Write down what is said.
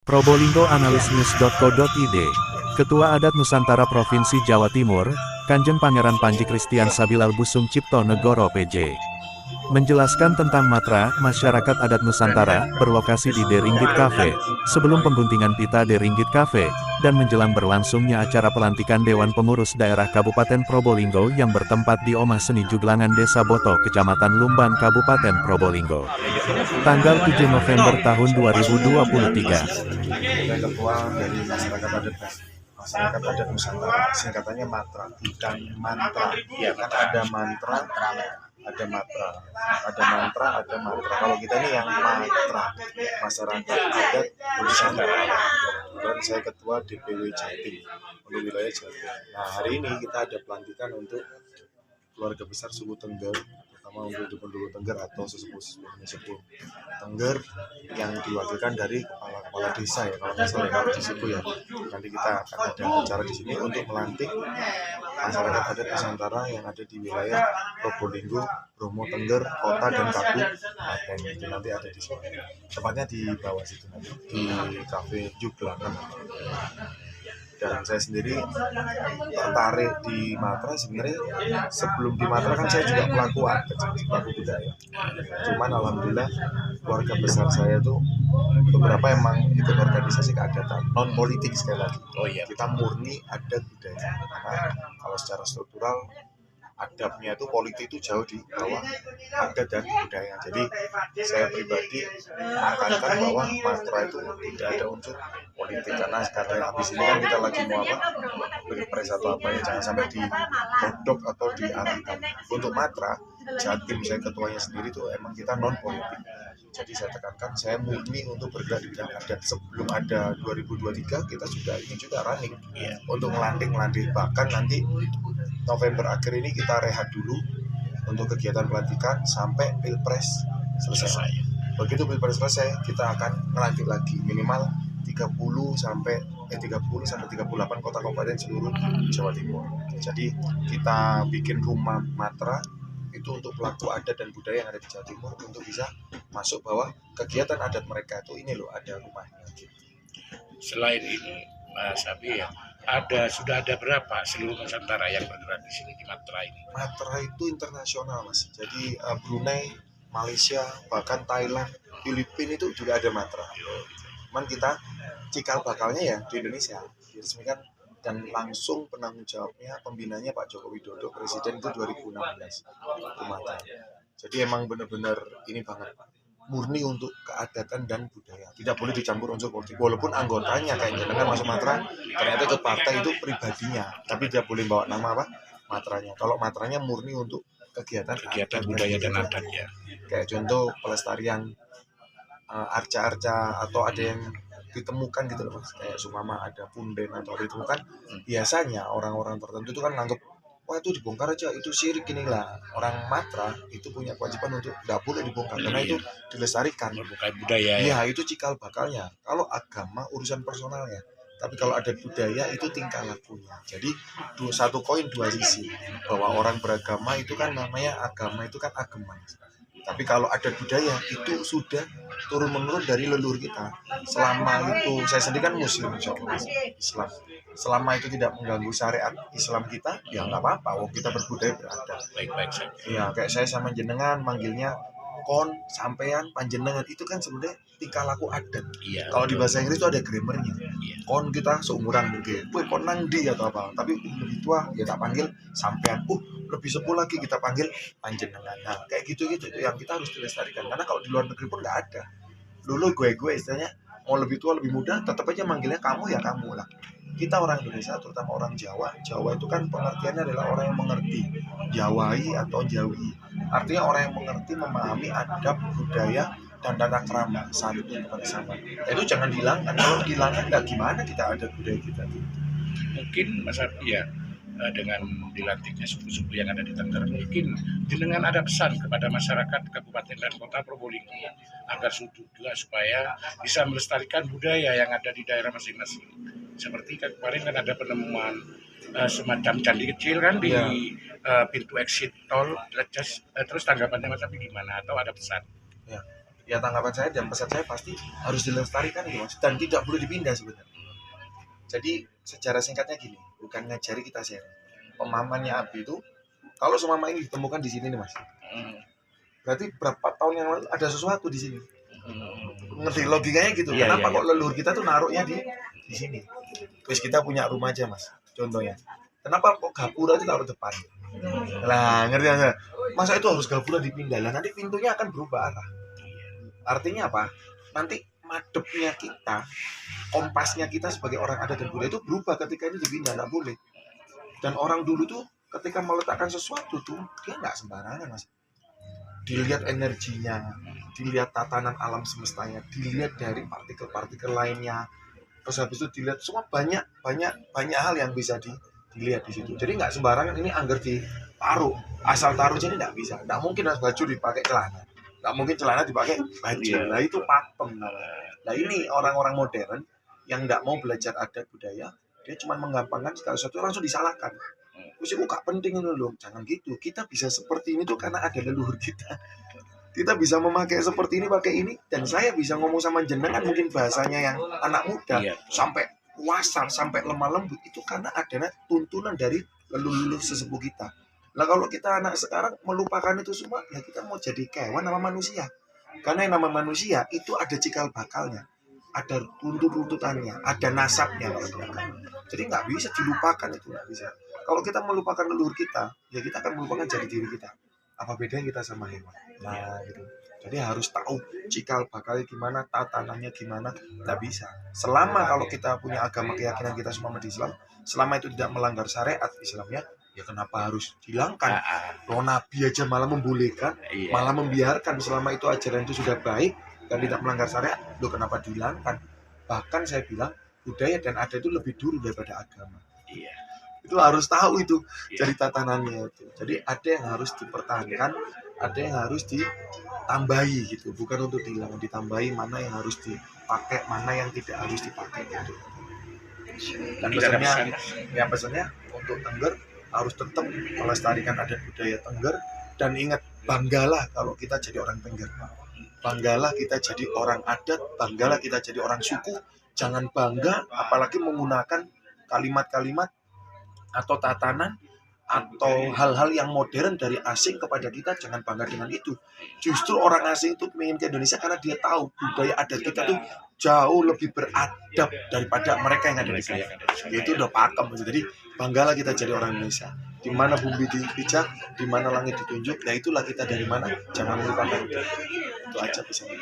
probolinggoanalisnews.co.id, Ketua Adat Nusantara Provinsi Jawa Timur, Kanjeng Pangeran Panji Kristian Sabilal Busung Cipto Negoro PJ, menjelaskan tentang matra masyarakat adat Nusantara berlokasi di De Ringgit Cafe, sebelum pengguntingan pita De Ringgit Cafe, dan menjelang berlangsungnya acara pelantikan Dewan Pengurus Daerah Kabupaten Probolinggo yang bertempat di Omah Seni Juglangan Desa Boto, Kecamatan Lumban, Kabupaten Probolinggo, tanggal 7 November tahun 2023. Ketua dari masyarakat adat Nusantara, singkatannya Matra, bukan mantra. Ya, kan ada mantra, ada matra, ada mantra. Kalau kita ini yang matra, masyarakat adat Nusantara. Dan saya ketua DPW Jatim untuk wilayah Jatim. Nah, hari ini kita ada pelantikan untuk keluarga besar suku Tengger, terutama untuk dukun-dukun Tengger atau sesepuh Tengger yang diwakilkan dari kepala desa ya, kalau nggak salah ya, kalau di situ ya. Nanti kita akan ada acara di sini untuk melantik masyarakat adat Nusantara yang ada di wilayah Probolinggo, Bromo Tengger, Kota dan Kabupaten. Itu nanti ada di sini. Tepatnya di bawah situ nanti di Cafe Juglangan. Dan saya sendiri tertarik di Matra. Sebenarnya sebelum di Matra kan saya juga pelaku adat, pelaku budaya. Cuman alhamdulillah keluarga besar saya tuh beberapa emang ikut organisasi keadatan, non politik sekali lagi. Kita murni adat budaya. Karena kalau secara struktural adabnya itu politik itu jauh di bawah adat dan budaya. Jadi saya pribadi menekankan bahwa Matra itu tidak ada unsur politik, karena habis ini kan kita lagi mau pilpres atau apa ya, jangan sampai digodok atau diarahkan. Untuk Matra, Jatim saya ketuanya sendiri tuh emang kita non politik. Jadi saya tekankan, saya murni untuk bergerak di bidang adat. Sebelum ada 2023 kita sudah ini juga running untuk melantik. Bahkan nanti November akhir ini kita rehat dulu untuk kegiatan pelantikan sampai pilpres selesai. Begitu pilpres selesai, kita akan melantik lagi minimal 30 sampai 38 kota kabupaten seluruh Jawa Timur. Jadi kita bikin rumah Matra itu untuk pelaku adat dan budaya yang ada di Jawa Timur untuk bisa masuk bahwa kegiatan adat mereka itu ini loh, ada rumahnya gitu. Selain ini Mas Abi ya, sudah ada berapa seluruh Nusantara yang bergerak di sini di Matra ini? Matra itu internasional Mas. Jadi Brunei, Malaysia, bahkan Thailand, Filipina itu juga ada Matra. Cuman kita cikal bakalnya ya di Indonesia diresmikan dan langsung penanggung jawabnya pembinanya Pak Joko Widodo, Presiden itu 2016 itu Matra. Jadi emang benar-benar ini banget, murni untuk keadatan dan budaya, tidak boleh dicampur unsur politik. Walaupun anggotanya kayak jenengan masuk Matra, ternyata ke partai itu pribadinya, tapi dia boleh bawa nama apa? Matranya. Kalau Matranya murni untuk kegiatan budaya dan adat ya. Kayak contoh pelestarian arca-arca atau ada yang ditemukan gitu loh Mas, kayak sumama ada punden atau ditemukan, biasanya orang-orang tertentu itu kan nganggap wah itu dibongkar aja, itu syirik inilah. Orang Matra itu punya kewajiban untuk tidak boleh dibongkar karena itu dilestarikan, bukan budaya ya. Itu cikal bakalnya. Kalau agama urusan personalnya, tapi kalau ada budaya itu tingkah lakunya. Jadi satu koin dua sisi, bahwa orang beragama itu kan namanya agama itu kan agama. Tapi kalau ada budaya itu sudah turun menurun dari leluhur kita. Selama itu saya sendiri kan Muslim, Islam. Selama itu tidak mengganggu syariat Islam kita, ya nggak apa-apa. Kita berbudaya beradat. Baik-baik saja. Ya kayak saya sama jenengan manggilnya kon, sampean, panjenengan, itu kan sebenarnya tingkah laku adat. Kalau di bahasa Inggris itu ada grammarnya. Kon kita seumuran mungkin, kon nang di atau apa. Tapi lebih tua ya tak panggil sampean. Lebih sepuh lagi kita panggil panjenengan. Nah kayak gitu-gitu yang kita harus dilestarikan. Karena kalau di luar negeri pun nggak ada. Dulu gue istilahnya mau lebih tua lebih muda tetap aja manggilnya kamu ya kamu lah. Kita orang Indonesia, terutama orang Jawa itu kan pengertiannya adalah orang yang mengerti, Jawai atau Jawi. Artinya orang yang mengerti, memahami adab, budaya, dan tata krama santun kepada sama. Itu jangan dihilangkan. Kalau dihilangkan nggak gimana kita ada budaya kita gitu. Mungkin Mas Abi ya, dengan dilantiknya suku-suku yang ada di Tengger, mungkin jenengan ada pesan kepada masyarakat Kabupaten dan Kota Probolinggo agar juga supaya bisa melestarikan budaya yang ada di daerah masing-masing. Seperti kemarin kan ada penemuan semacam candi kecil kan di pintu exit tol Leces. Terus tanggapannya Mas Abi gimana? Atau ada pesan? Ya, Ya tanggapan saya dan pesan saya pasti harus dilestarikan gitu Mas, dan tidak boleh dipindah sebenarnya. Jadi sejarah singkatnya gini, bukan ngajari, kita share. Pemahamannya Abi itu, kalau semama ini ditemukan di sini nih Mas, berarti berapa tahun yang lalu ada sesuatu di sini. Ngerti logikanya gitu. Iya, Kenapa iya, kok leluhur kita tuh naruhnya di sini? Terus kita punya rumah aja Mas, contohnya. Kenapa kok gapura itu taruh depan? Lah, ngerti nggak? Masa itu harus gapura dipindah? Lah nanti pintunya akan berubah arah. Artinya apa? Nanti madepnya kita, kompasnya kita sebagai orang adat dan budaya itu berubah ketika ini dipindah, nggak boleh. Dan orang dulu tuh ketika meletakkan sesuatu tuh dia nggak sembarangan Mas. Dilihat energinya, dilihat tatanan alam semestanya, dilihat dari partikel-partikel lainnya. Terus habis itu dilihat semua banyak hal yang bisa dilihat di situ. Jadi nggak sembarangan ini anggar ditaruh, asal taruh jadi nggak bisa. Nggak mungkin baju dipakai celana, nggak mungkin celana dipakai baju. Nah itu pakem. Nah ini orang-orang modern yang nggak mau belajar adat budaya, dia cuma menggampangkan segala sesuatu langsung disalahkan. Terus itu gak penting itu loh, jangan gitu. Kita bisa seperti ini tuh karena ada leluhur kita. Kita bisa memakai seperti ini, pakai ini, dan saya bisa ngomong sama jenengan mungkin bahasanya yang anak muda, sampai wasar, sampai lemah lembut, itu karena adanya tuntunan dari leluhur sesepuh kita. Nah kalau kita anak sekarang melupakan itu semua, ya kita mau jadi kewan sama manusia. Karena yang nama manusia itu ada cikal bakalnya, ada runtut-runtutannya, ada nasabnya. Jadi nggak bisa dilupakan, itu nggak bisa. Kalau kita melupakan leluhur kita, ya kita akan melupakan jati diri kita. Apa bedanya kita sama hewan? Nah, gitu. Jadi harus tahu cikal bakalnya gimana, tatanannya gimana, nggak bisa. Selama kalau kita punya agama keyakinan kita semua di Islam, selama itu tidak melanggar syariat Islamnya, ya kenapa harus dihilangkan? Loh, Nabi aja malah membolehkan, malah membiarkan. Selama itu ajaran itu sudah baik dan tidak melanggar syariat, loh kenapa dihilangkan? Bahkan saya bilang budaya dan adat itu lebih dulu daripada agama. Itu harus tahu itu dari tatanannya itu. Jadi ada yang harus dipertahankan, ada yang harus ditambahi gitu, bukan untuk dihilangkan, ditambahi mana yang harus dipakai, mana yang tidak harus dipakai gitu. Dan pesannya untuk Tengger harus tetap melestarikan adat budaya Tengger, dan ingat, banggalah kalau kita jadi orang Tengger. Banggalah kita jadi orang adat, banggalah kita jadi orang suku. Jangan bangga apalagi menggunakan kalimat-kalimat atau tatanan atau hal-hal yang modern dari asing kepada kita. Jangan bangga dengan itu. Justru orang asing itu ingin ke Indonesia karena dia tahu budaya adat kita tuh jauh lebih beradab daripada mereka yang ada di sana. Itu udah pakem. Jadi banggalah kita jadi orang Indonesia. Di mana bumi dipijak, di mana langit ditunjuk, nah itulah kita dari mana. Jangan melupakan itu. Itu aja pesannya.